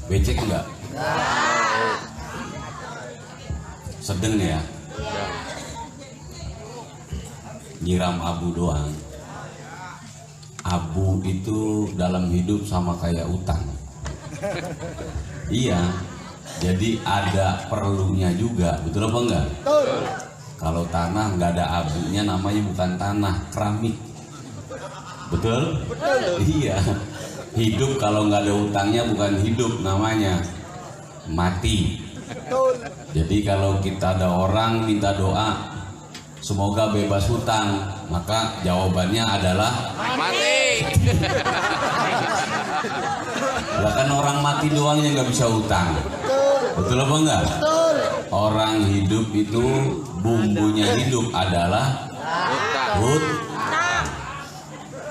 Becek enggak? Sedeng ya? Nyiram abu doang. Abu itu dalam hidup sama kayak utang. Iya. Jadi ada perlunya juga, betul apa enggak? Betul. Kalau tanah nggak ada abunya namanya bukan tanah, keramik. Betul? Betul. Iya. Hidup kalau nggak ada utangnya bukan hidup, namanya mati. Betul. Jadi kalau kita ada orang minta doa semoga bebas hutang, maka jawabannya adalah mati. Lah kan orang mati doang yang nggak bisa hutang. Betul apa enggak? Betul. Orang hidup itu bumbunya hidup adalah hutang.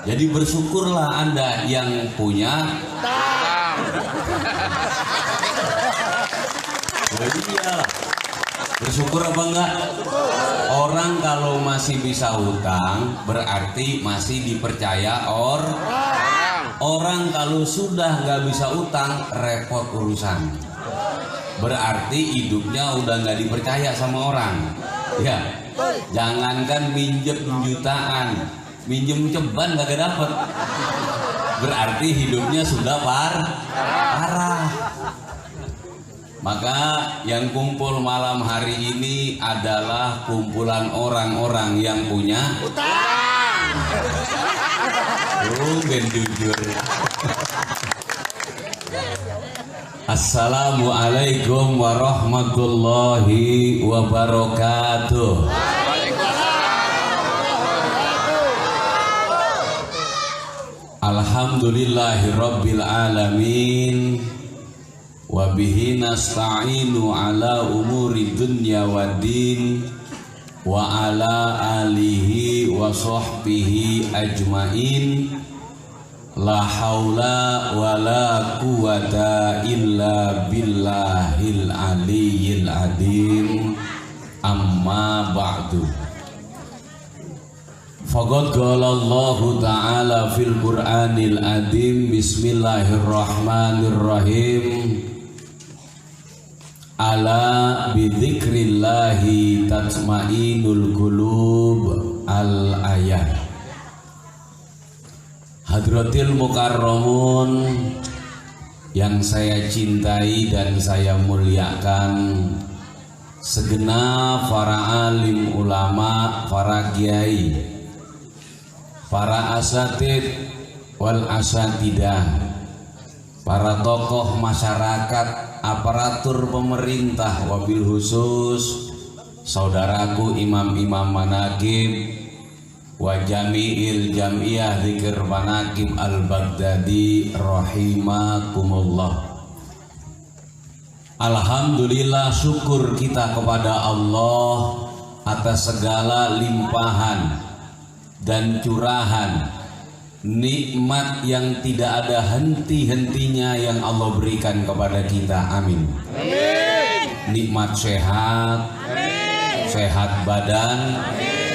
Jadi bersyukurlah Anda yang punya hutang. Iyalah. Bersyukur apa enggak? Orang kalau masih bisa hutang berarti masih dipercaya orang. Orang kalau sudah nggak bisa hutang repot urusan. Berarti hidupnya udah nggak dipercaya sama orang. Ya, jangankan minjem jutaan, minjem ceban gak dapet. Berarti hidupnya sudah parah. Maka yang kumpul malam hari ini adalah kumpulan orang-orang yang punya utang. Ben jujur. Assalamualaikum warahmatullahi wabarakatuh. Alhamdulillahirabbil alamin. Wa bihi nasta'inu ala umuri dunya waddin wa ala alihi wa sahbihi ajmain. La haula wa la quwata illa billahil aliyyil adim. Amma ba'du. Faqad qala Allah ta'ala fil Qur'anil adim. Bismillahirrahmanirrahim. Ala bidzikrillahi tatmainul qulub. Al-ayat. Hadratil mukarramun yang saya cintai dan saya muliakan, segenap para alim ulama, para kiai, para asatid wal asatidah, para tokoh masyarakat, aparatur pemerintah, wabil khusus saudaraku imam-imam manaqib wa jami'il jam'iyah dzikir manaqib al-Baghdadi rahimakumullah. Alhamdulillah, syukur kita kepada Allah atas segala limpahan dan curahan nikmat yang tidak ada henti-hentinya yang Allah berikan kepada kita. Amin. Amin. Nikmat sehat. Amin. Sehat badan. Amin.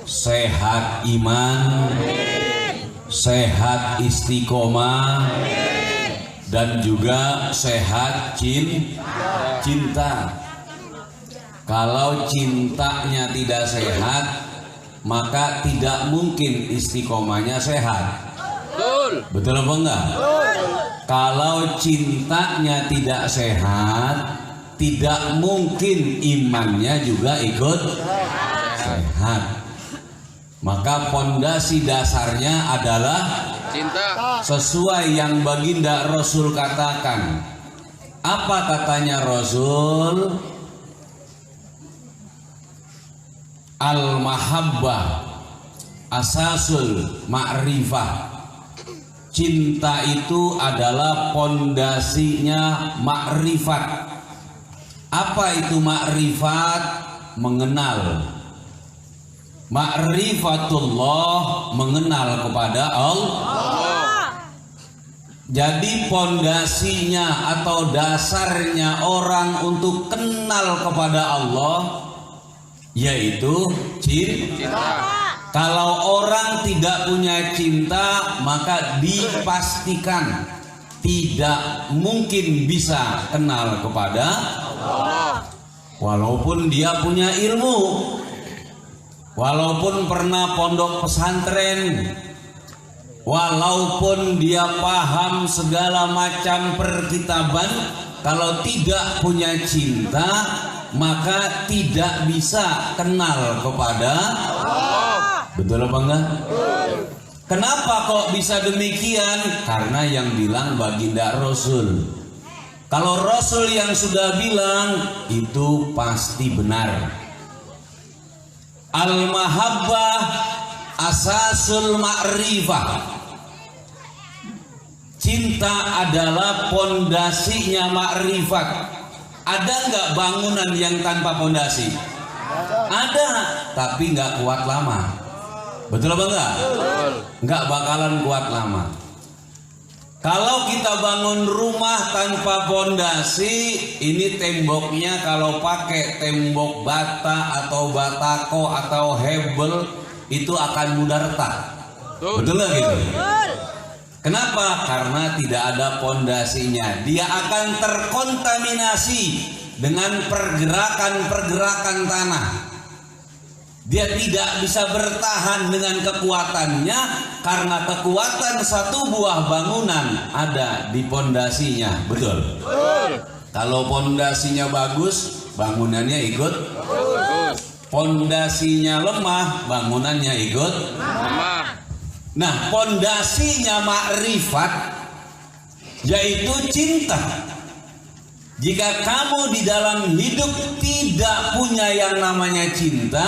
Sehat iman. Amin. Sehat istiqomah. Amin. Dan juga sehat cinta. Kalau cintanya tidak sehat, maka tidak mungkin istiqomahnya sehat. Betul apa enggak? Kalau cintanya tidak sehat, tidak mungkin imannya juga ikut sehat. Maka pondasi dasarnya adalah cinta. Sesuai yang baginda Rasul katakan. Apa katanya Rasul? Al-mahabbah asasul ma'rifah. Cinta itu adalah pondasinya makrifat. Apa itu makrifat? Mengenal. Ma'rifatullah, mengenal kepada Allah. Jadi pondasinya atau dasarnya orang untuk kenal kepada Allah yaitu cinta. Kalau orang tidak punya cinta, maka dipastikan tidak mungkin bisa kenal kepada Allah. Walaupun dia punya ilmu, walaupun pernah pondok pesantren, walaupun dia paham segala macam perkitaban, kalau tidak punya cinta, maka tidak bisa kenal kepada Allah. Betul apa enggak? Kenapa kok bisa demikian? Karena yang bilang baginda Rasul. Kalau Rasul yang sudah bilang, itu pasti benar. Al-mahabbah asasul ma'rifah. Cinta adalah pondasinya ma'rifat. Ada nggak bangunan yang tanpa pondasi? Ada, tapi nggak kuat lama. Betul apa enggak? Nggak bakalan kuat lama. Kalau kita bangun rumah tanpa pondasi, ini temboknya kalau pakai tembok bata atau batako atau hebel, itu akan mudah retak. Betul nggak gitu? Kenapa? Karena tidak ada pondasinya. Dia akan terkontaminasi dengan pergerakan-pergerakan tanah. Dia tidak bisa bertahan dengan kekuatannya, karena kekuatan satu buah bangunan ada di pondasinya. Betul? Kalau pondasinya bagus, bangunannya ikut bagus. Pondasinya lemah, bangunannya ikut lemah. Nah, pondasinya makrifat, yaitu cinta. Jika kamu di dalam hidup tidak punya yang namanya cinta,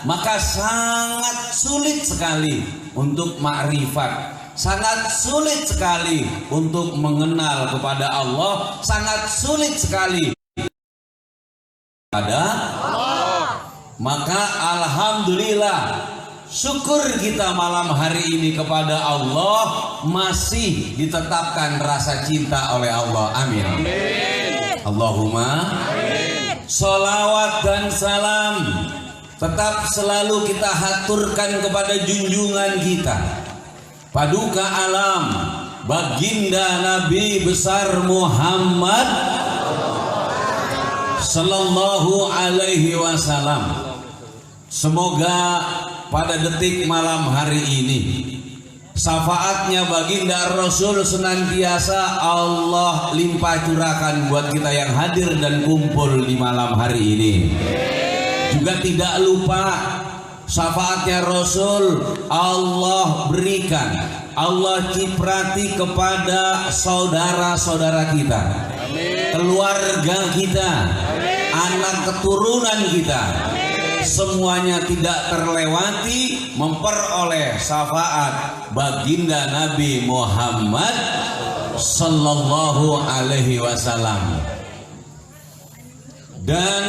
maka sangat sulit sekali untuk makrifat, sangat sulit sekali untuk mengenal kepada Allah, sangat sulit sekali kepada Allah. Maka alhamdulillah, syukur kita malam hari ini kepada Allah, masih ditetapkan rasa cinta oleh Allah. Amin. Allahumma amin. Sholawat dan salam tetap selalu kita haturkan kepada junjungan kita, paduka alam, baginda Nabi besar Muhammad sallallahu alaihi wasallam. Semoga pada detik malam hari ini syafaatnya baginda Rasul senantiasa Allah limpah curahkan buat kita yang hadir dan kumpul di malam hari ini. Juga tidak lupa syafaatnya Rasul Allah berikan, Allah ciprati kepada saudara-saudara kita, keluarga kita, anak keturunan kita. Semuanya tidak terlewati memperoleh syafaat baginda Nabi Muhammad sallallahu alaihi wasallam. Dan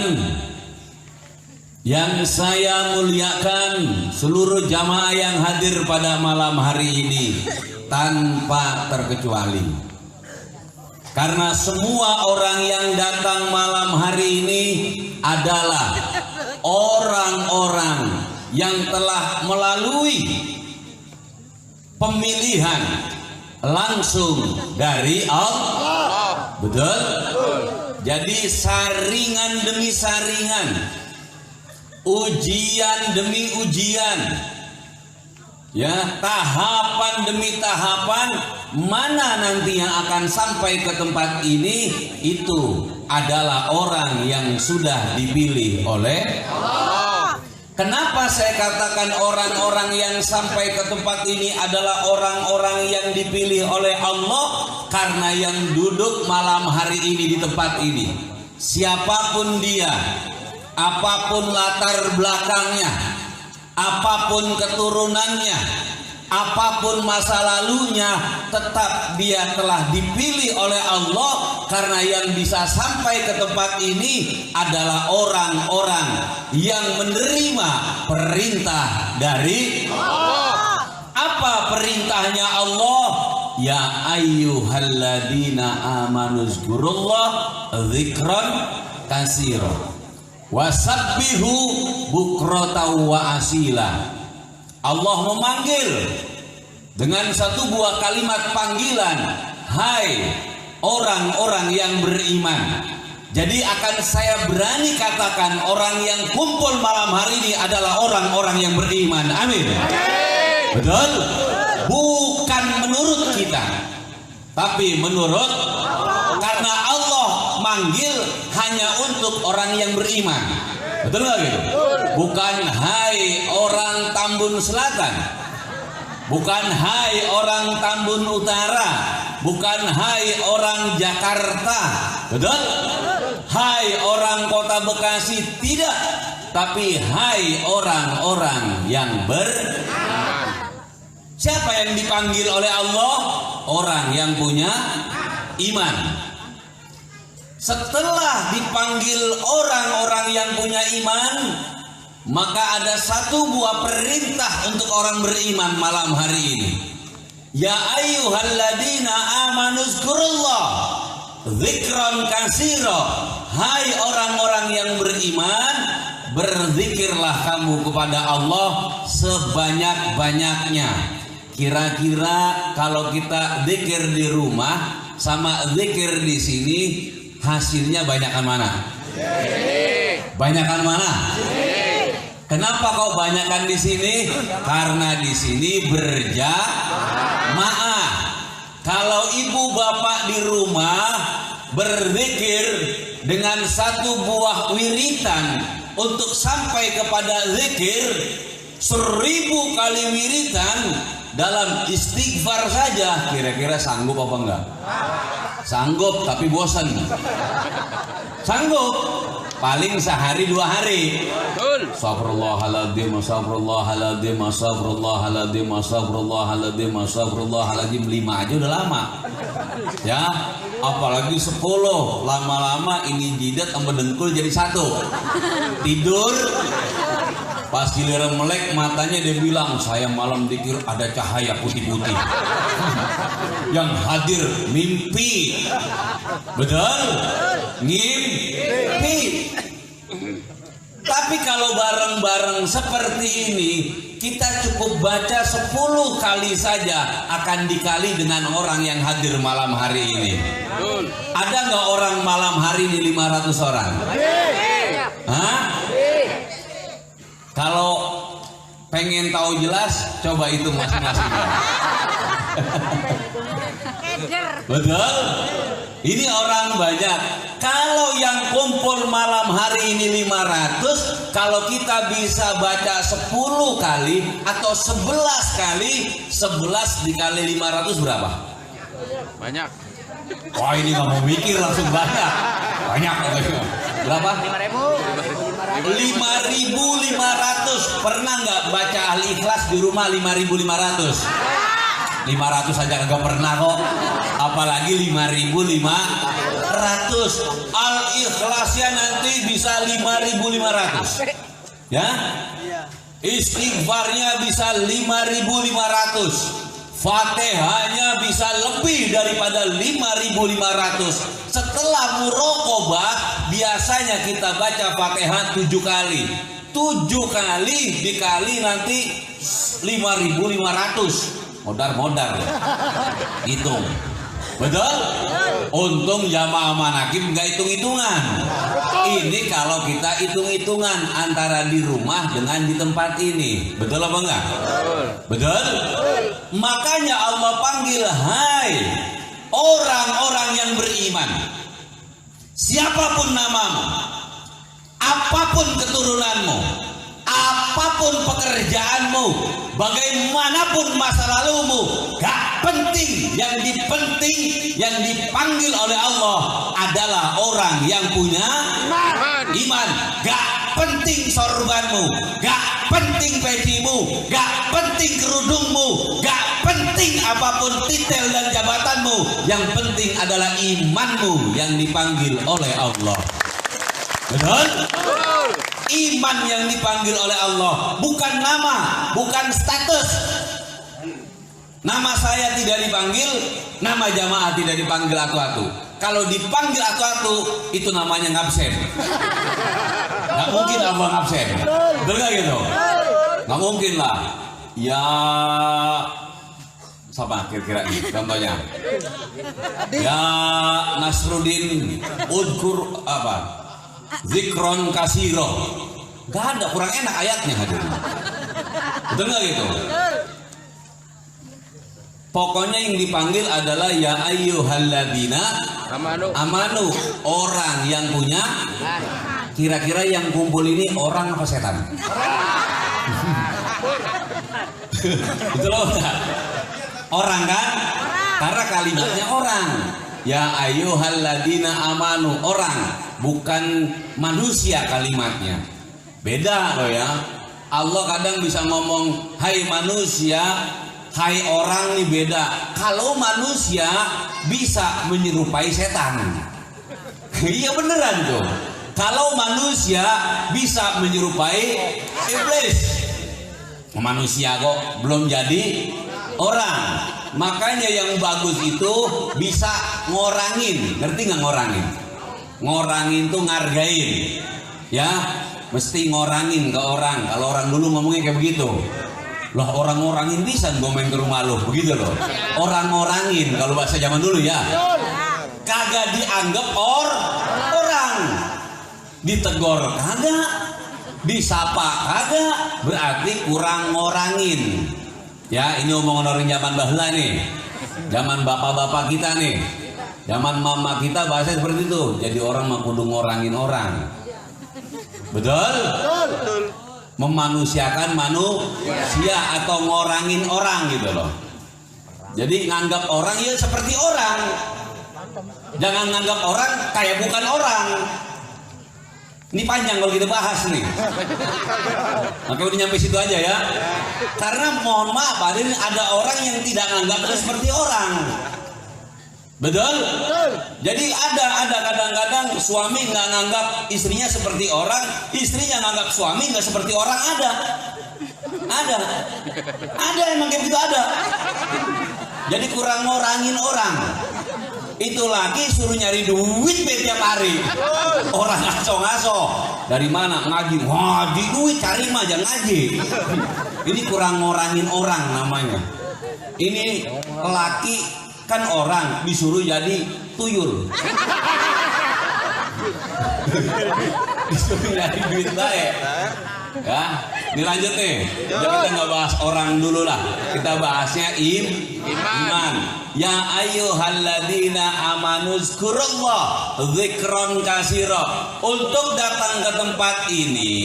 yang saya muliakan seluruh jamaah yang hadir pada malam hari ini tanpa terkecuali, karena semua orang yang datang malam hari ini adalah orang-orang yang telah melalui pemilihan langsung dari Allah. Betul? Jadi saringan demi saringan, ujian demi ujian, ya, tahapan demi tahapan, mana nanti yang akan sampai ke tempat ini, itu adalah orang yang sudah dipilih oleh Allah. Kenapa saya katakan orang-orang yang sampai ke tempat ini adalah orang-orang yang dipilih oleh Allah? Karena yang duduk malam hari ini di tempat ini, siapapun dia, apapun latar belakangnya, apapun keturunannya, apapun masa lalunya, tetap dia telah dipilih oleh Allah, karena yang bisa sampai ke tempat ini adalah orang-orang yang menerima perintah dari Allah. Apa perintahnya Allah? Ya ayyuhalladzina amanu zkurullah dzikran katsiran wasabbihu bukratan wa asila. Allah memanggil dengan satu buah kalimat panggilan, hai orang-orang yang beriman. Jadi akan saya berani katakan orang yang kumpul malam hari ini adalah orang-orang yang beriman. Amin. Betul? Bukan menurut kita, tapi menurut, karena Allah manggil hanya untuk orang yang beriman. Betul nggak gitu? Bukan hai orang Tambun Selatan, bukan hai orang Tambun Utara, bukan hai orang Jakarta. Betul? Hai orang Kota Bekasi, tidak, tapi hai orang-orang yang beriman. Siapa yang dipanggil oleh Allah? Orang yang punya iman. Setelah dipanggil orang-orang yang punya iman, maka ada satu buah perintah untuk orang beriman malam hari ini. Ya ayyuhalladzina amanu zkurullah dzikran katsira. Hai orang-orang yang beriman, berzikirlah kamu kepada Allah sebanyak-banyaknya. Kira-kira kalau kita zikir di rumah sama zikir di sini, hasilnya banyakan mana? Banyakan mana? Kenapa kau banyakan di sini? Karena di sini berjamaah. Kalau ibu bapak di rumah berzikir dengan satu buah wiritan untuk sampai kepada zikir 1000 kali wiritan dalam istighfar saja, kira-kira sanggup apa enggak? Sanggup, tapi bosan. Sanggup, paling sehari 2 hari. Astagfirullahaladzim, astagfirullahaladzim, astagfirullahaladzim, astagfirullahaladzim, astagfirullahaladzim. 5 aja udah lama. Ya, apalagi 10. Lama-lama ini jidat sama dengkul jadi 1. Tidur, pas giliran melek matanya dia bilang, saya malam dikir ada cahaya putih-putih. Yang hadir mimpi. Betul? Ngimpi. Tapi kalau bareng-bareng seperti ini, kita cukup baca 10 kali saja akan dikali dengan orang yang hadir malam hari ini. Ada nggak orang malam hari ini 500 orang? Hah? Kalau pengen tahu jelas, coba hitung masing-masing. Betul? Ini orang banyak. Kalau yang kumpul malam hari ini 500, kalau kita bisa baca 10 kali atau 11 kali, 11 dikali 500 berapa? Banyak. Wah, ini nggak mau mikir langsung banyak. Banyak. Berapa? 5.500. Pernah nggak baca Al-Ikhlas di rumah 5.500? 500 aja kagak pernah kok, apalagi 5.500. Al-Ikhlasnya nanti bisa 5.500 ya, istighfarnya bisa 5.500, Fatihahnya bisa lebih daripada 5.500. Setelah muraqabah biasanya kita baca Fatihah 7 kali. 7 kali dikali nanti 5.500. Modar-modar ya. Hitung. Betul? Untung jamaah manakib nggak hitung-hitungan. Ini kalau kita hitung-hitungan antara di rumah dengan di tempat ini. Betul apa enggak? Betul? Makanya Allah panggil, hai orang-orang yang beriman. Siapapun namamu, apapun keturunanmu, apapun pekerjaanmu, bagaimanapun masa lalumu, gak penting. Yang penting yang dipanggil oleh Allah adalah orang yang punya iman. Gak penting sorbanmu, gak penting pecimu, gak penting kerudungmu, gak penting apapun titel dan jabatanmu. Yang penting adalah imanmu yang dipanggil oleh Allah. Betul? Iman yang dipanggil oleh Allah, bukan nama, bukan status. Nama saya tidak dipanggil, nama jamaah tidak dipanggil atu-atu. Kalau dipanggil atu-atu, itu namanya ngabsen. Gak mungkin abang ngabsen. Betul gak gitu? Gak mungkin lah. ya sama kira-kira ini contohnya. Ya Nasruddin udkur apa? Zikron kasiro. Gak ada, kurang enak ayatnya hadirin. Betul nggak gitu? Pokoknya yang dipanggil adalah ya ayyuhalladzina amanu, orang yang punya. Kira-kira yang kumpul ini orang apa setan? Betul loh, orang kan? Karena kalimatnya orang. Ya ayyuhalladzina amanu, orang, bukan manusia kalimatnya. Beda loh ya. Allah kadang bisa ngomong hai manusia, hai orang, nih beda. Kalau manusia bisa menyerupai setan. Iya beneran tuh. Kalau manusia bisa menyerupai iblis. Manusia kok belum jadi orang. Makanya yang bagus itu bisa ngorangin. Ngerti nggak ngorangin? Ngorangin tuh ngargain. Ya, mesti ngorangin ke orang. Kalau orang dulu ngomongnya kayak begitu. Lah orang ngorangin bisa gue main ke rumah lo, begitu loh. Orang ngorangin kalau bahasa zaman dulu ya. Kagak dianggap orang. Ditegor kagak, disapa kagak, berarti kurang ngorangin. Ya, ini omongan orang zaman bahla nih, zaman bapak-bapak kita nih, zaman mama kita bahasa seperti itu. Jadi orang mah kudu ngorangin orang. Betul? Memanusiakan manusia atau ngorangin orang gitu loh. Jadi nganggap orang ya seperti orang. Jangan nganggap orang kayak bukan orang. Ini panjang kalau kita bahas nih. Maka udah nyampe situ aja ya. Karena mohon maaf, ada orang yang tidak nganggap itu seperti orang. Betul? Jadi ada kadang-kadang suami nggak nganggap istrinya seperti orang, istrinya nganggap suami nggak seperti orang, ada emang kayak gitu ada. Jadi kurang ngorangin orang. Itu lagi suruh nyari duit tiap hari. Orang ngaco-ngaco. Dari mana? Ngaji duit, cari mah jangan ngaji. Ini kurang ngorangin orang namanya. Ini laki kan orang disuruh jadi tuyul. Disuruh nyari duit baik. Ya, ini lanjut nih. Jadi kita nggak bahas orang dulu lah. Kita bahasnya iman. Ya ayyuhalladzina amanu zkurullah dzikron katsira. Untuk datang ke tempat ini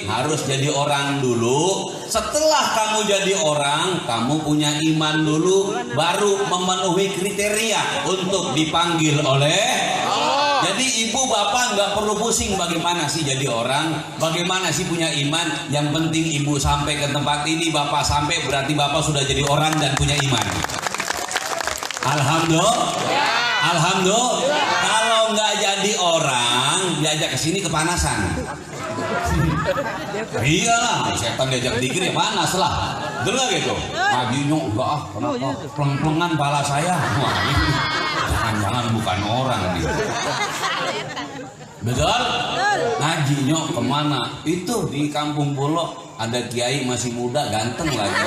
harus jadi orang dulu. Setelah kamu jadi orang, kamu punya iman dulu, baru memenuhi kriteria untuk dipanggil oleh Allah. Jadi ibu bapak nggak perlu pusing bagaimana sih jadi orang, bagaimana sih punya iman. Yang penting ibu sampai ke tempat ini, bapak sampai, berarti bapak sudah jadi orang dan punya iman. Alhamdulillah. Kalau nggak jadi orang, diajak ke sini kepanasan. Iyalah, setan diajak dikir ya panas lah. Betul nggak gitu? Ngajinya enggak ah, kenapa? Pleng-plengan pala saya. Wah, ini jangan bukan orang nih. Betul? Ngajinya kemana? Itu di Kampung Pulau ada kiai masih muda, ganteng lagi.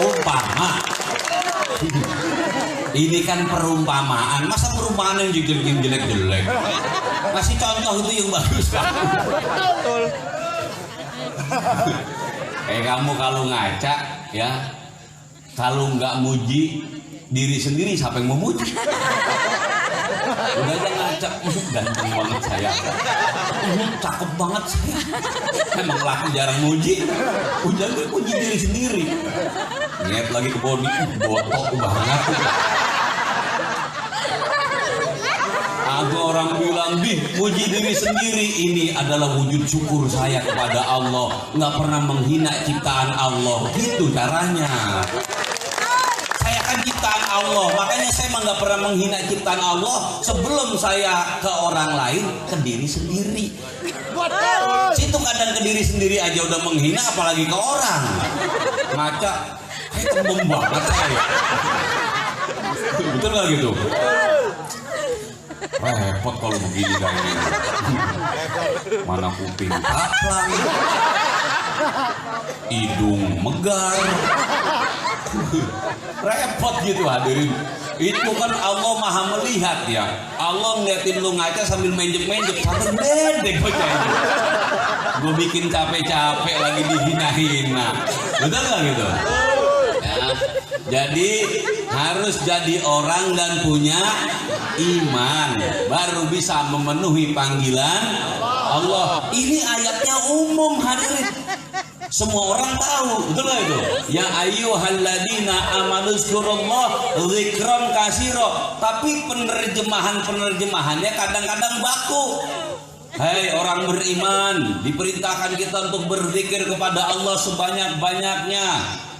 Umpama. Ini kan perumpamaan. Masa perumpamaan yang jelek-jelek? Kasih contoh itu yang bagus kan? Betul. Kamu kalau ngaca ya, kalau nggak muji diri sendiri, siapa yang mau muji? Udah aja ngaca, ganteng banget saya, cakep banget saya. Emang laki jarang muji, udah gue muji diri sendiri. Lihat lagi ke body, botok banget. Ada orang bilang, muji diri sendiri ini adalah wujud syukur saya kepada Allah. Nggak pernah menghina ciptaan Allah, gitu caranya. Saya kan ciptaan Allah, makanya saya nggak pernah menghina ciptaan Allah sebelum saya ke orang lain, ke diri sendiri. Situ kadang ke diri sendiri aja udah menghina, apalagi ke orang. Ngaca, kayak kembung banget saya. Betul nggak gitu? Repot kalau begini kayak gini. Mana kuping kaplang. hidung megar. Repot gitu hadirin. Itu kan Allah maha melihat ya. Allah ngeliatin lu ngaca sambil menjek-menjek sampai bedek bocah itu. Gue bikin capek-capek lagi dihina-hina. Betul gak gitu? Ya, jadi harus jadi orang dan punya iman baru bisa memenuhi panggilan Allah. Ini ayatnya umum hadirin. Semua orang tahu, betul gak itu? Ya ayyuhalladzina amanu dzkurullah dzikran katsira. Tapi penerjemahannya kadang-kadang baku. Hai orang beriman, diperintahkan kita untuk berzikir kepada Allah sebanyak-banyaknya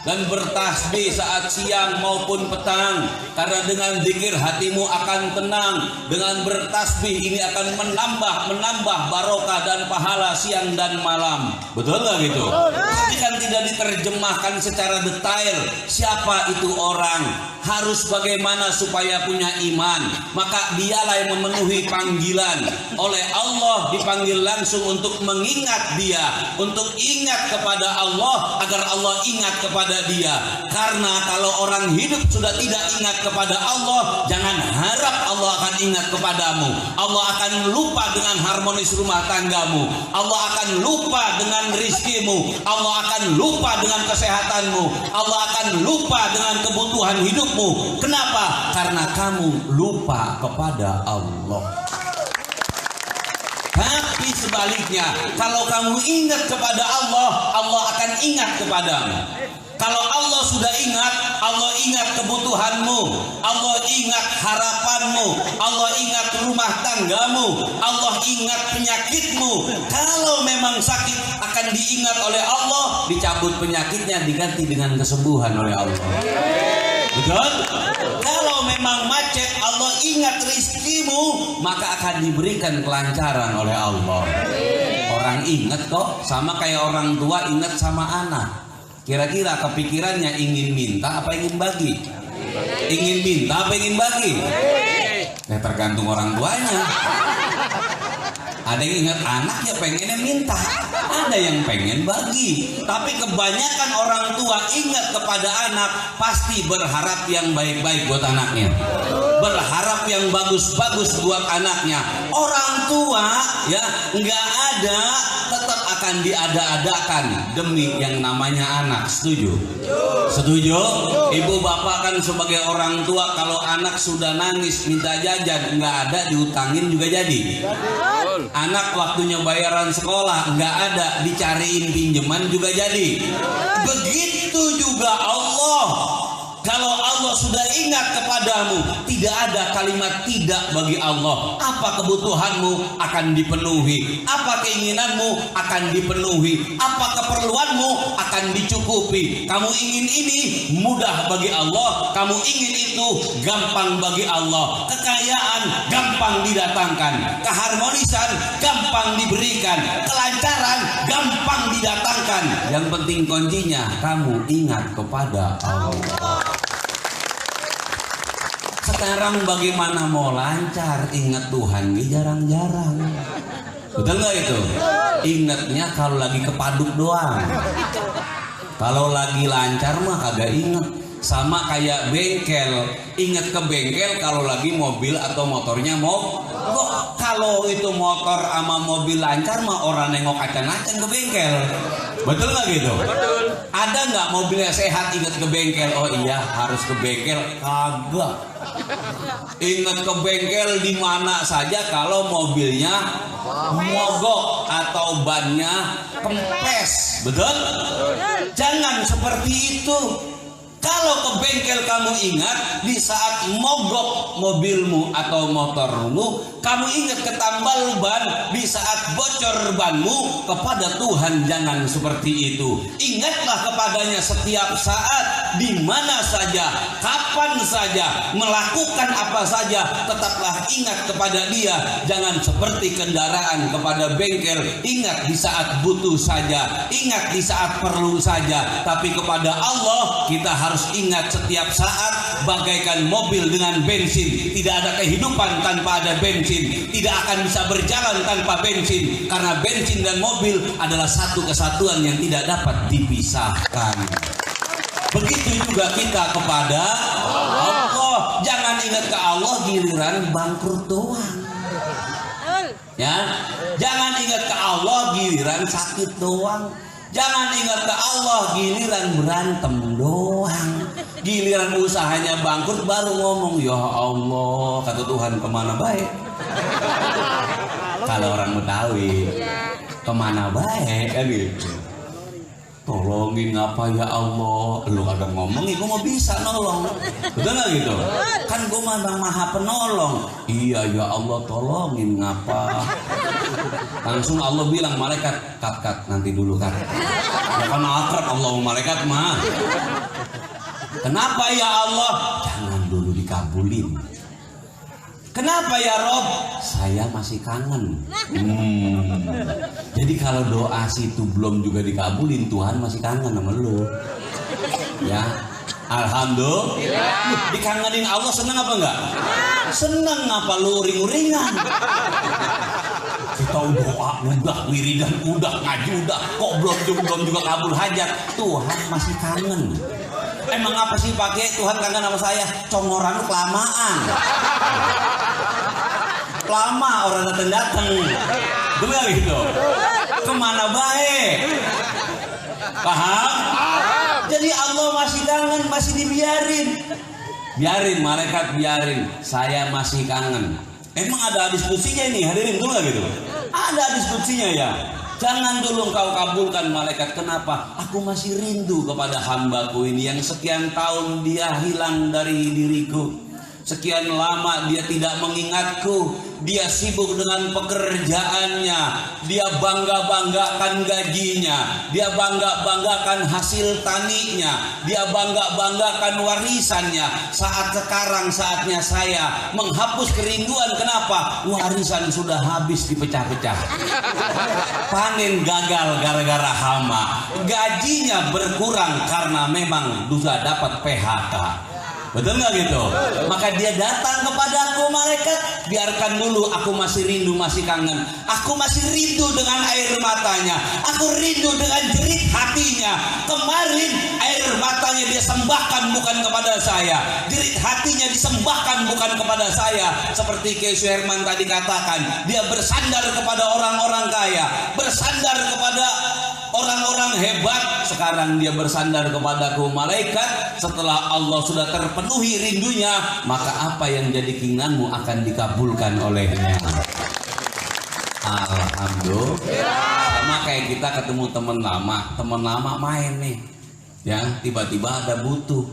dan bertasbih saat siang maupun petang, karena dengan zikir hatimu akan tenang. Dengan bertasbih ini akan menambah barokah dan pahala siang dan malam. Betul nggak gitu? Ini kan tidak diterjemahkan secara detail siapa itu orang, harus bagaimana supaya punya iman. Maka dialah yang memenuhi panggilan oleh Allah, dipanggil langsung untuk mengingat dia, untuk ingat kepada Allah agar Allah ingat kepada dia. Karena kalau orang hidup sudah tidak ingat kepada Allah, jangan harap Allah akan ingat kepadamu. Allah akan lupa dengan harmonis rumah tanggamu. Allah akan lupa dengan rizkimu. Allah akan lupa dengan kesehatanmu. Allah akan lupa dengan kebutuhan hidupmu. Kenapa? Karena kamu lupa kepada Allah. Tapi sebaliknya, kalau kamu ingat kepada Allah, Allah akan ingat kepadamu. Kalau Allah sudah ingat, Allah ingat kebutuhanmu, Allah ingat harapanmu, Allah ingat rumah tanggamu, Allah ingat penyakitmu. Kalau memang sakit akan diingat oleh Allah, dicabut penyakitnya diganti dengan kesembuhan oleh Allah. Betul? Kalau memang macet, Allah ingat rizkimu, maka akan diberikan kelancaran oleh Allah. Orang ingat kok, sama kayak orang tua ingat sama anak. Kira-kira kepikirannya ingin minta apa ingin bagi? Ingin minta apa ingin bagi? Tergantung orang tuanya. Ada yang ingat anak ya pengennya minta, ada yang pengen bagi. Tapi kebanyakan orang tua ingat kepada anak pasti berharap yang baik-baik buat anaknya, berharap yang bagus-bagus buat anaknya. Orang tua ya nggak ada, tetap akan diada-adakan demi yang namanya anak. Setuju? Setuju? Ibu bapak kan sebagai orang tua, kalau anak sudah nangis minta jajan nggak ada, diutangin juga jadi. Anak waktunya bayaran sekolah nggak ada, dicariin pinjaman juga jadi. Begitu juga Allah. Kalau Allah sudah ingat kepadamu, tidak ada kalimat tidak bagi Allah. Apa kebutuhanmu akan dipenuhi, apa keinginanmu akan dipenuhi, apa keperluanmu akan dicukupi. Kamu ingin ini, mudah bagi Allah. Kamu ingin itu, gampang bagi Allah. Kekayaan gampang didatangkan, keharmonisan gampang diberikan, kelancaran gampang didatangkan. Yang penting kuncinya kamu ingat kepada Allah. Sekarang bagaimana mau lancar? Ingat Tuhan jarang-jarang. Betul nggak itu? Ingatnya kalau lagi kepaduk doang. Kalau lagi lancar mah kagak inget. Sama kayak bengkel, ingat ke bengkel kalau lagi mobil atau motornya mau. Kalau itu motor sama mobil lancar mah orang nengok acan-acan ke bengkel. Betul nggak gitu? Betul. Ada nggak mobilnya sehat ingat ke bengkel? Oh iya harus ke bengkel. Kagak. Ingat ke bengkel di mana saja kalau mobilnya mogok atau bannya kempes. Betul? Jangan seperti itu. Kalau ke bengkel kamu ingat, di saat mogok mobilmu atau motormu, kamu ingat ketambal ban, di saat bocor banmu, kepada Tuhan jangan seperti itu. Ingatlah kepadanya setiap saat, di mana saja, kapan saja, melakukan apa saja, tetaplah ingat kepada Dia. Jangan seperti kendaraan kepada bengkel, ingat di saat butuh saja, ingat di saat perlu saja. Tapi kepada Allah kita harus harus ingat setiap saat bagaikan mobil dengan bensin. Tidak ada kehidupan tanpa ada bensin. Tidak akan bisa berjalan tanpa bensin. Karena bensin dan mobil adalah satu kesatuan yang tidak dapat dipisahkan. Begitu juga kita kepada Allah. Jangan ingat ke Allah giliran bangkrut doang. Ya, jangan ingat ke Allah giliran sakit doang. Jangan ingat ke Allah giliran berantem doang. Giliran usahanya bangkrut baru ngomong, ya Allah, kata Tuhan, kemana baik? Kalau orang Betawi, kemana baik kan gitu. Tolongin apa ya Allah. Lu kadang ngomong, gue mau bisa nolong. Betul gak gitu? Kan gue memang maha penolong. Iya ya Allah, tolongin ngapa. Langsung Allah bilang, malaikat, kat, nanti dulu kat. Bukan akrab Allah malaikat mah. Kenapa ya Allah? Jangan dulu dikabulin. Kenapa ya Rob? Saya masih kangen. Jadi kalau doa situ belum juga dikabulin, Tuhan masih kangen sama lu. Ya, alhamdulillah. Dikangenin Allah senang apa enggak? Senang, apa lu uring-uringan? Kita udah wiridan, udah ngaji, udah kok belum juga kabul hajat. Tuhan masih kangen. Emang apa sih pakai Tuhan kangen sama saya? Congoran lu kelamaan. Lama orang datang. Benar gitu. Kemana baik? Paham? Jadi Allah masih kangen, masih dibiarin. Biarin, malaikat biarin. Saya masih kangen. Emang ada diskusinya ini, hadirin, betul gak gitu? Ada diskusinya ya. Jangan dulu engkau kabulkan, malaikat. Kenapa? Aku masih rindu kepada hambaku ini yang sekian tahun dia hilang dari diriku. Sekian lama dia tidak mengingatku. Dia sibuk dengan pekerjaannya. Dia bangga-banggakan gajinya. Dia bangga-banggakan hasil taninya. Dia bangga-banggakan warisannya. Saat sekarang saatnya saya menghapus kerinduan. Kenapa? Warisan sudah habis dipecah-pecah. Panen gagal gara-gara hama. Gajinya berkurang karena memang sudah dapat PHK. Betul nggak gitu? Maka dia datang kepadaku, malaikat, biarkan dulu, aku masih rindu, masih kangen. Aku masih rindu dengan air matanya. Aku rindu dengan jerit hatinya. Kemarin air matanya dia sembahkan bukan kepada saya. Jerit hatinya disembahkan bukan kepada saya. Seperti Kiai Suherman tadi katakan, dia bersandar kepada orang-orang kaya, bersandar kepada orang-orang hebat. Sekarang dia bersandar kepadaku, malaikat. Setelah Allah sudah terpenuhi rindunya, maka apa yang jadi keinginanmu akan dikabulkan olehnya. Alhamdulillah. Sama kayak kita ketemu teman lama main nih, ya tiba-tiba ada butuh.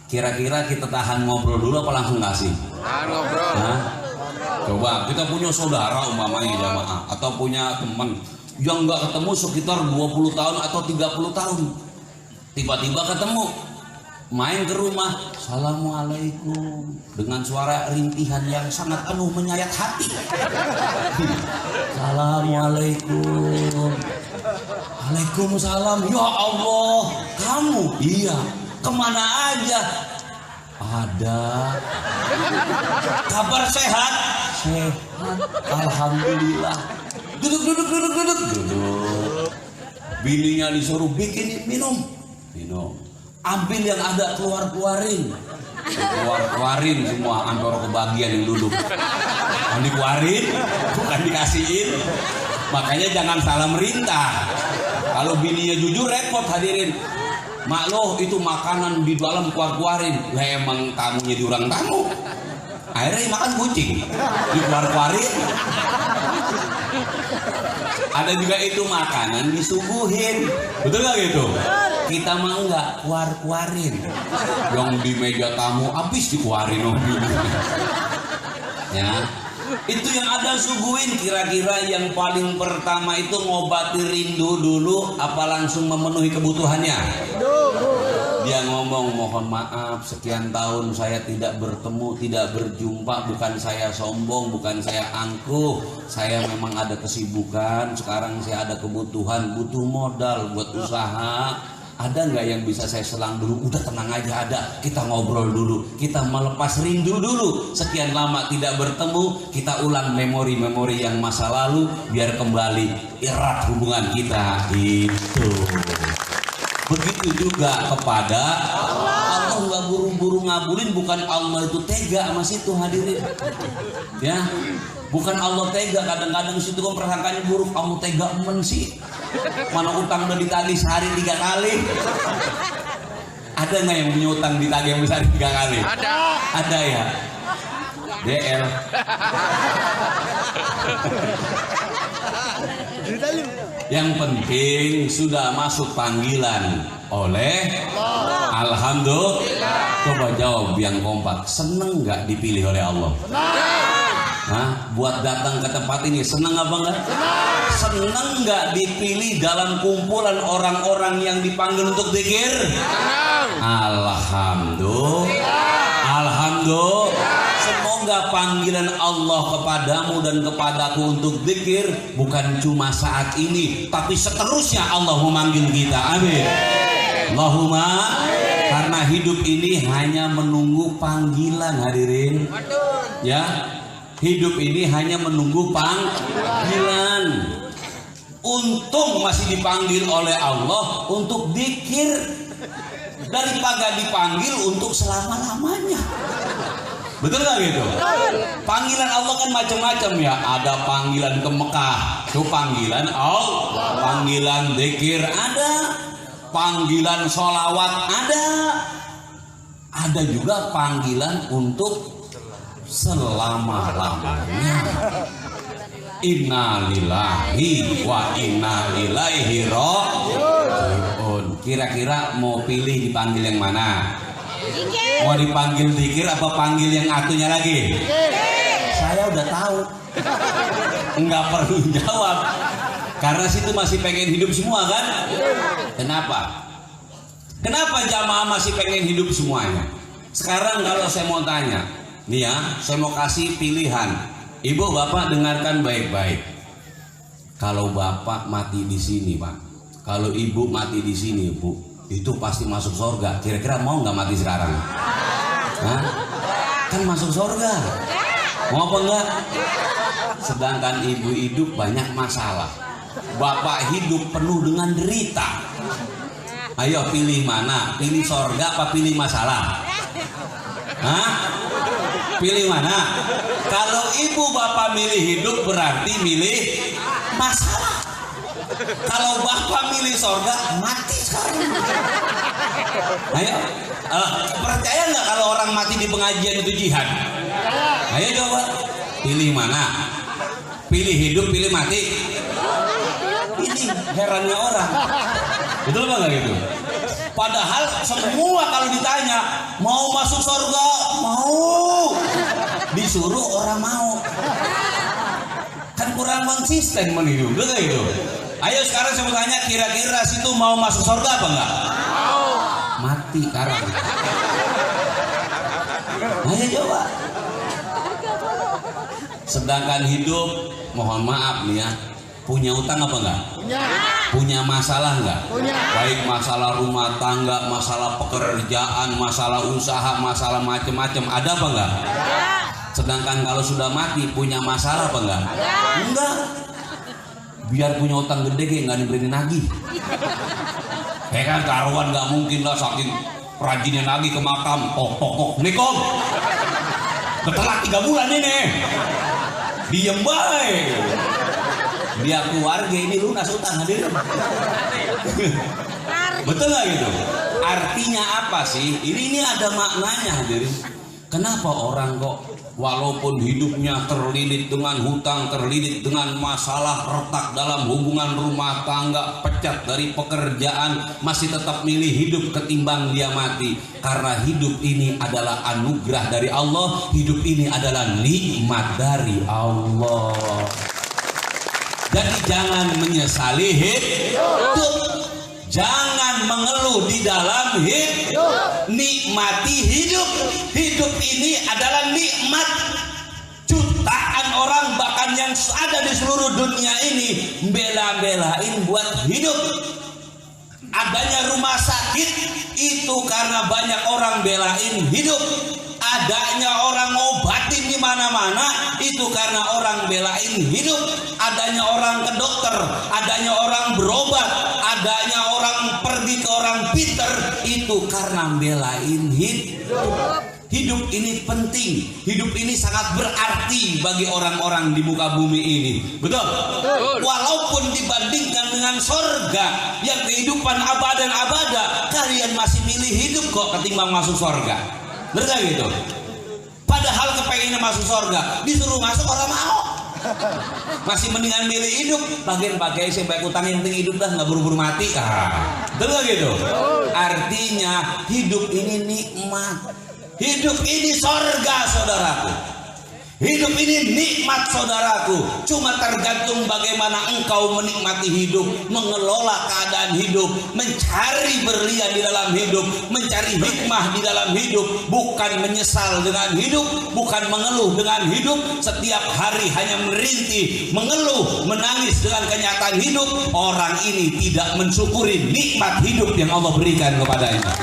Kira-kira kita tahan ngobrol dulu apa langsung kasih? Tahan ngobrol. Nah, coba kita punya saudara umpamanya jamaah, atau punya teman yang nggak ketemu sekitar 20 tahun atau 30 tahun, tiba-tiba ketemu, main ke rumah, assalamualaikum, dengan suara rintihan yang sangat penuh menyayat hati. Assalamualaikum. Waalaikumsalam. Ya Allah, kamu? Iya. Kemana aja? Ada. Kabar sehat? Sehat, alhamdulillah. Duduk. Bininya disuruh bikin minum. Ambil yang ada, keluarin semua, sampai kebagian yang duduk. Yang dikeluarin, bukan dikasihin. Makanya jangan salah merintah. Kalau bininya jujur repot, hadirin. Mak loh, itu makanan di dalam keluarin. Lah emang tamunya di orang tamu. Akhirnya makan kucing, dikeluarin. Ada juga itu makanan disuguhin, betul gak gitu? Kita mah enggak, keluarin. Yang di meja tamu habis dikeluarin. Ya, itu yang ada suguhin. Kira-kira yang paling pertama itu ngobati rindu dulu, apa langsung memenuhi kebutuhannya? Dia ngomong, mohon maaf, sekian tahun saya tidak bertemu, tidak berjumpa. Bukan saya sombong, bukan saya angkuh. Saya memang ada kesibukan. Sekarang saya ada kebutuhan, butuh modal buat usaha. Ada nggak yang bisa saya selang dulu? Udah tenang aja, ada. Kita ngobrol dulu, kita melepas rindu dulu. Sekian lama tidak bertemu, kita ulang memori-memori yang masa lalu biar kembali erat hubungan kita. Itu. Begitu juga kepada Allah. Nggak buru-buru ngabulin, bukan Allah itu tega sama situ hadirin. Ya, bukan Allah tega. Kadang-kadang situ kan persangkanya buruk. Allah tega men sih. Mana utang udah ditagih sehari 3 kali. Ada nggak yang punya utang ditagih yang sehari 3 kali? Ada ya. DL. Yang penting sudah masuk panggilan oleh Alhamdulillah. Coba jawab yang kompak. Seneng nggak dipilih oleh Allah? Hah? Buat datang ke tempat ini seneng apa enggak? Seneng nggak dipilih dalam kumpulan orang-orang yang dipanggil untuk zikir? Alhamdulillah. Alhamdulillah. Semoga panggilan Allah kepadamu dan kepadaku untuk zikir bukan cuma saat ini, tapi seterusnya Allah memanggil kita. Amin. Allahumma. Karena hidup ini hanya menunggu panggilan hadirin. Ya. Hidup ini hanya menunggu panggilan. Untung masih dipanggil oleh Allah untuk zikir daripada dipanggil untuk selama-lamanya. Betul nggak gitu? Panggilan Allah kan macam-macam ya. Ada panggilan ke Mekah, itu panggilan Allah. Panggilan zikir ada, panggilan sholawat ada. Ada juga panggilan untuk selama-lamanya. Innalillahi wa inna ilaihi raji'un. Kira-kira mau pilih dipanggil yang mana? Mau dipanggil zikir apa panggil yang atunya lagi? Saya udah tahu. Enggak perlu jawab. Karena situ masih pengen hidup semua kan? Kenapa? Kenapa jamaah masih pengen hidup semuanya? Sekarang kalau saya mau tanya, nih ya, saya mau kasih pilihan. Ibu bapak dengarkan baik-baik. Kalau bapak mati di sini pak, kalau ibu mati di sini bu, itu pasti masuk surga. Kira-kira mau nggak mati sekarang? Hah? Kan masuk surga. Mau apa enggak? Sedangkan ibu hidup banyak masalah, bapak hidup penuh dengan derita. Ayo pilih mana? Pilih surga apa pilih masalah? Hah? Pilih mana? Kalau ibu bapak milih hidup berarti milih masalah. Kalau bapak milih surga mati sekarang. Ayo, percaya nggak kalau orang mati di pengajian itu jihad? Ayo coba, pilih mana? Pilih hidup, pilih mati? Ini herannya orang. Betul nggak gitu? Padahal semua kalau ditanya mau masuk surga, mau, disuruh orang mau. Kan kurang konsisten meniru, betul itu. Ayo sekarang saya mau tanya, kira-kira situ mau masuk surga apa enggak? Mau. Mati sekarang. Ayo coba. Sedangkan hidup, mohon maaf nih ya, punya utang apa enggak? Punya. Punya masalah enggak? Punya. Baik masalah rumah tangga, masalah pekerjaan, masalah usaha, masalah macam-macam. Ada apa enggak? Ada. Sedangkan kalau sudah mati punya masalah apa enggak? Enggak. Biar punya utang gede kayak nggak diberi nagih. Kayak kan karuan nggak mungkin lah saking rajinnya nagih ke makam. Pokok nikom. Setelah 3 bulan ini diem baik. Dia keluarga ini lunas utang hadirin. Betul nggak gitu? Artinya apa sih? Ini ada maknanya hadirin. Kenapa orang kok walaupun hidupnya terlilit dengan hutang, terlilit dengan masalah, retak dalam hubungan rumah tangga, pecat dari pekerjaan, masih tetap milih hidup ketimbang dia mati? Karena hidup ini adalah anugerah dari Allah, hidup ini adalah nikmat dari Allah. Jadi jangan menyesali hidup, jangan mengeluh di dalam hidup, nikmati hidup. Hidup ini adalah nikmat. Jutaan orang bahkan yang ada di seluruh dunia ini bela-belain buat hidup. Adanya rumah sakit itu karena banyak orang belain hidup. Adanya orang ngobatin di mana-mana itu karena orang belain hidup. Adanya orang ke dokter, adanya orang berobat, adanya orang pergi ke orang pinter itu karena belain hidup. Hidup ini penting, hidup ini sangat berarti bagi orang-orang di muka bumi ini. Betul? Walaupun dibandingkan dengan sorga yang kehidupan abadan abada, kalian masih milih hidup kok ketimbang masuk sorga. Betul gitu? Padahal kepengennya masuk sorga, disuruh masuk orang mau. Masih mendingan milih hidup. Bagian pakai sampai utang yang penting hidup dah, nggak buru-buru mati. Betul gitu? Artinya hidup ini nikmat. Hidup ini sorga saudaraku. Hidup ini nikmat saudaraku. Cuma tergantung bagaimana engkau menikmati hidup, mengelola keadaan hidup, mencari berlian di dalam hidup, mencari hikmah di dalam hidup, bukan menyesal dengan hidup, bukan mengeluh dengan hidup. Setiap hari hanya merintih, mengeluh, menangis dengan kenyataan hidup. Orang ini tidak mensyukuri nikmat hidup yang Allah berikan kepadanya.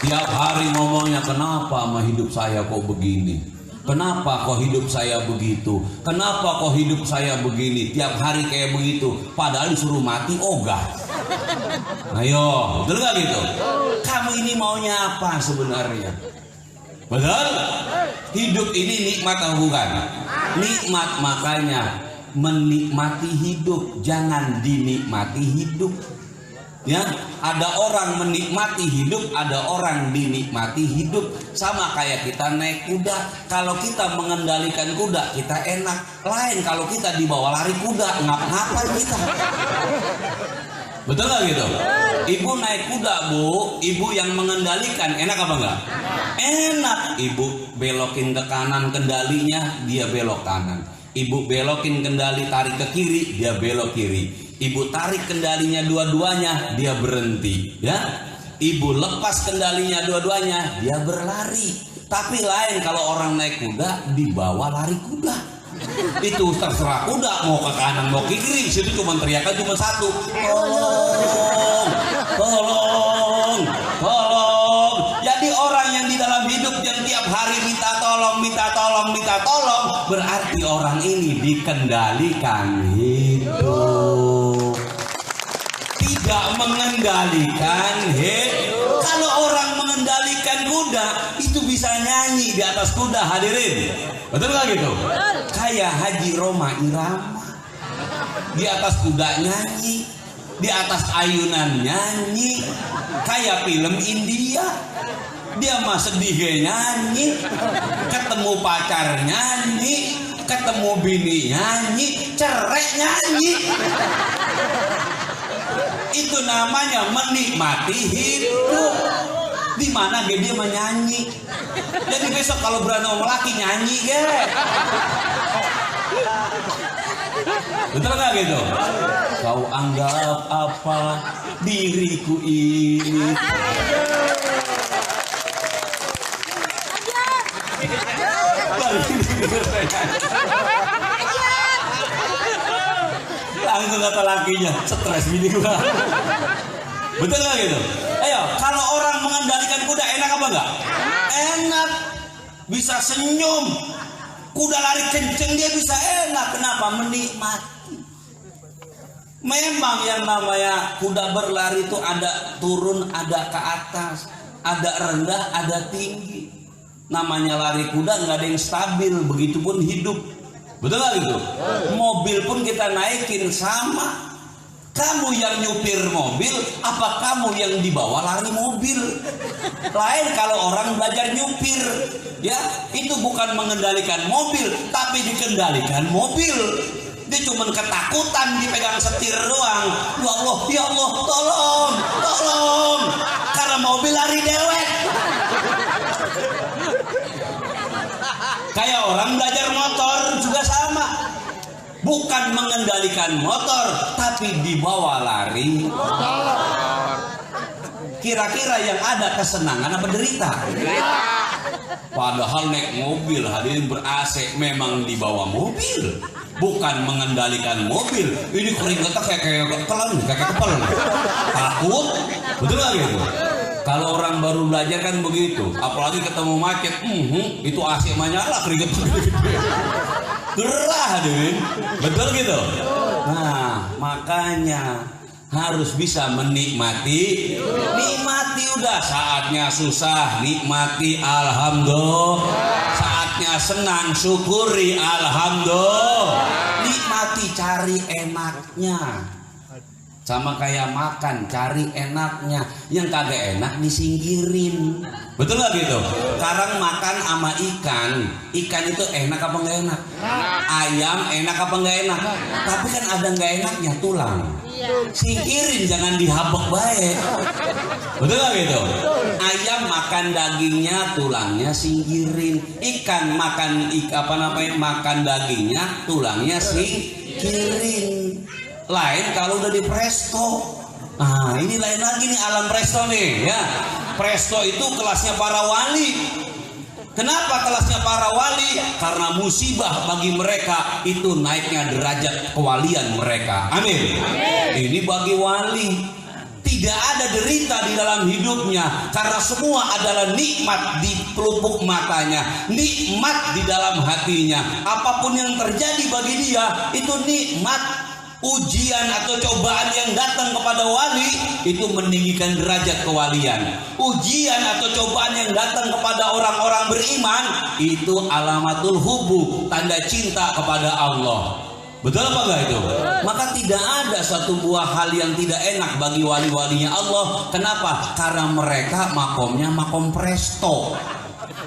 Tiap hari ngomongnya, kenapa sama hidup saya kok begini? Kenapa kok hidup saya begitu? Kenapa kok hidup saya begini? Tiap hari kayak begitu. Padahal disuruh mati ogah. Ayo, betul gak gitu? Kamu ini maunya apa sebenarnya? Betul? Hidup ini nikmat atau bukan? Nikmat, makanya menikmati hidup, jangan dinikmati hidup. Ya, ada orang menikmati hidup, ada orang dinikmati hidup. Sama kayak kita naik kuda. Kalau kita mengendalikan kuda, kita enak. Lain kalau kita dibawa lari kuda, ngapa-ngapain kita. Betul gak gitu? Ibu naik kuda, Bu. Ibu yang mengendalikan, enak apa enggak? Enak. Ibu belokin ke kanan kendalinya, dia belok kanan. Ibu belokin kendali tarik ke kiri, dia belok kiri. Ibu tarik kendalinya dua-duanya, dia berhenti, ya. Ibu lepas kendalinya dua-duanya, dia berlari. Tapi lain kalau orang naik kuda dibawa lari kuda. Itu terserah kuda mau ke kanan mau ke kiri, situ cuma teriakan cuma satu, tolong, tolong, tolong. Jadi orang yang di dalam hidup yang tiap hari minta tolong, minta tolong, minta tolong, berarti orang ini dikendalikan hidup, tidak mengendalikan hidup. Kalau orang mengendalikan kuda itu bisa nyanyi di atas kuda, hadirin. Betul gak gitu? Kayak Haji Roma Irama, di atas kuda nyanyi, di atas ayunan nyanyi, kayak film India. Dia mah sedih nyanyi, ketemu pacar nyanyi, ketemu bini nyanyi, cerai nyanyi. Itu namanya menikmati hidup. Di mana dia menyanyi. Jadi besok kalau berantem sama laki nyanyi ge. Betul nggak gitu? Kau anggap apa diriku ini? Langsung kata lakinya, stres bini gua. Betul nggak gitu? Ayo, kalau orang mengendalikan kuda enak apa enggak? Enak, bisa senyum. Kuda lari kenceng dia bisa enak. Kenapa? Menikmati. Memang yang namanya kuda berlari itu ada turun, ada ke atas, ada rendah, ada tinggi. Namanya lari kuda nggak ada yang stabil, begitupun hidup. Betul nggak gitu? Mobil pun kita naikin sama. Kamu yang nyupir mobil, apa kamu yang dibawa lari mobil? Lain kalau orang belajar nyupir, ya itu bukan mengendalikan mobil, tapi dikendalikan mobil. Dia cuma ketakutan dipegang setir doang. Ya Allah, tolong, tolong, karena mobil lari dewek. Kayak orang belajar motor juga sama. Bukan mengendalikan motor, tapi dibawa lari motor. Kira-kira yang ada kesenangan apa derita? Padahal naik mobil, hadirin ber-AC memang dibawa mobil. bukan mengendalikan mobil. Ini keringetnya kayak kepel, takut, betul nggak gitu? Kalau orang baru belajar kan begitu, apalagi ketemu macet, itu AC menyala keringet gerah deh, betul gitu. Nah makanya harus bisa menikmati, nikmati udah saatnya susah, nikmati alhamdulillah, saatnya senang syukuri alhamdulillah, nikmati cari enaknya. Sama kayak makan, cari enaknya, yang kagak enak disingkirin, betul nggak gitu? Sekarang makan sama ikan itu enak apa nggak enak? Ayam enak apa nggak enak? Tapi kan ada nggak enaknya, tulang. Singkirin, jangan dihabek baik, betul nggak gitu? Ayam makan dagingnya, tulangnya singkirin. Ikan makan makan dagingnya, tulangnya singkirin. Lain kalau udah di presto. Nah ini lain lagi nih alam presto nih ya. Presto itu kelasnya para wali. Kenapa kelasnya para wali? Karena musibah bagi mereka itu naiknya derajat kewalian mereka. Amin. Ini bagi wali. Tidak ada derita di dalam hidupnya karena semua adalah nikmat di pelupuk matanya, nikmat di dalam hatinya. Apapun yang terjadi bagi dia itu nikmat. Ujian atau cobaan yang datang kepada wali itu meninggikan derajat kewalian. Ujian atau cobaan yang datang kepada orang-orang beriman itu alamatul hubu, tanda cinta kepada Allah. Betul apa enggak itu? Maka tidak ada satu buah hal yang tidak enak bagi wali-walinya Allah. Kenapa? Karena mereka makomnya makom presto.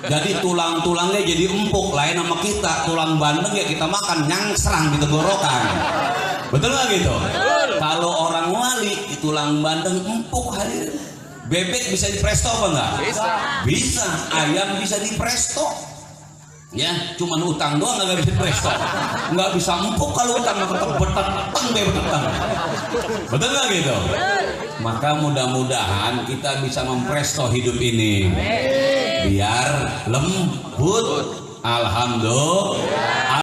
Jadi tulang-tulangnya jadi empuk, lain sama kita tulang bandeng ya kita makan nyangsrang di tenggorokan. Betul nggak gitu? Kalau orang wali tulang bandeng empuk hadir. Bebek bisa di presto apa enggak? Bisa. Ayam bisa di presto. Ya, cuman utang doang nggak bisa di presto. Nggak bisa empuk kalau utang beteng. Betul nggak gitu? Maka mudah-mudahan kita bisa mempresto hidup ini biar lembut. Alhamdulillah.